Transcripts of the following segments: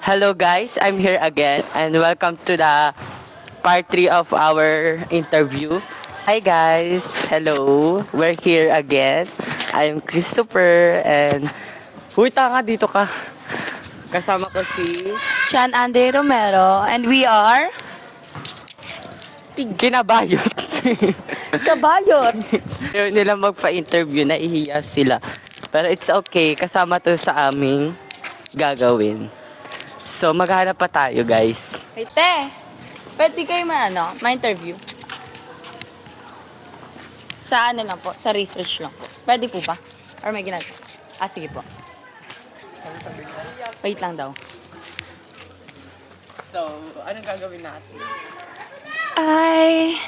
Hello guys, I'm here again and welcome to the part 3 of our interview. Hi guys, hello. We're here again. I'm Christopher and Huy, tanga dito ka. Kasama ko si Chan Andy Romero, and we are Kinabayot. Kabayot. Ayaw nila magpa-interview, nahihiya sila. Pero it's okay, kasama to sa aming gagawin. So, maghanap pa tayo guys. Hey, te, pwede kayo ma-interview? Sa ano lang po, sa research lang po. Pwede po ba? Or may ginagawa? Sige po. Wait lang daw. So, anong gagawin natin? I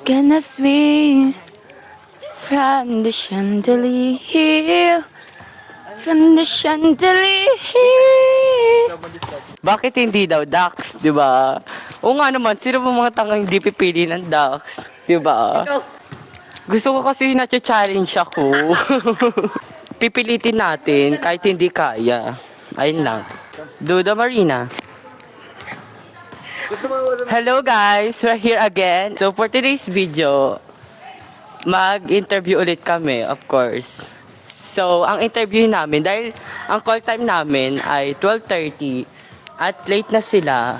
gonna swing from the chandelier, from the chandelier. Bakit hindi daw ducks, di ba? Oo nga naman, sino ba mga tangang hindi pipili ng ducks, di ba? Gusto ko kasi na-challenge ako. Pipilitin natin kahit hindi kaya. Ayun lang. Duda Marina. Hello guys, we're here again. So for today's video, mag-interview ulit kami, of course. So, ang interview namin, dahil ang call time namin ay 12:30 at late na sila.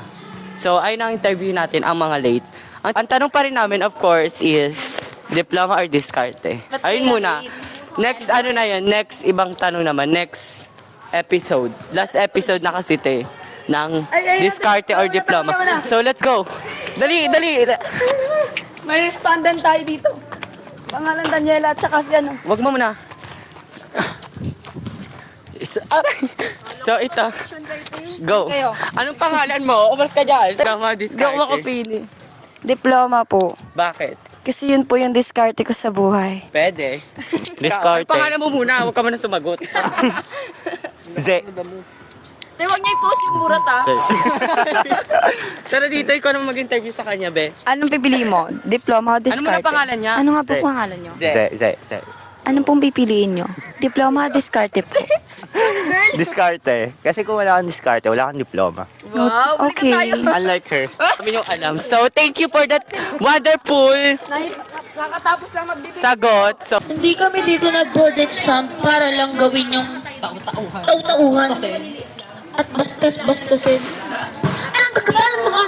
So, ayun ang interview natin, ang mga late. Ang tanong pa rin namin, of course, is diploma or diskarte. Ayun muna. Next, ano na yun, next ibang tanong naman, next episode. Last episode na kasi te, ng diskarte or diploma. So, let's go. Dali, dali. May respondent tayo dito. Pangalan Daniela at saka si ano. Wag mo muna. So, ito. Go. Kayo. Anong pangalan mo? Umas ka dyan. Tama, Hindi ako diskarte. makapili. Diploma po. Bakit? Kasi yun po yung diskarte ko sa buhay. Pwede. Diskarte. Ang pangalan mo muna. Huwag ka muna sumagot. Ze. Huwag niya i-post yung burat ha. Pero dito, ikaw naman mag-interview sa kanya, be. Anong pipili mo? Diploma o diskarte? Ano muna pangalan niya? Ano nga po Ze. pangalan nyo? Ze. Anong pong pipiliin nyo? Diploma o diskarte po? Diskarte. Kasi kung wala kang diskarte, wala kang diploma. Wow, okay. Unlike her. Kami yung alam. So, thank you for that wonderful Nakatapos lang mag-debate. sagot. So, Hindi kami dito nag-board exam para lang gawin yung tautauhan. At bastas-bastasin. Anong gagawin mo?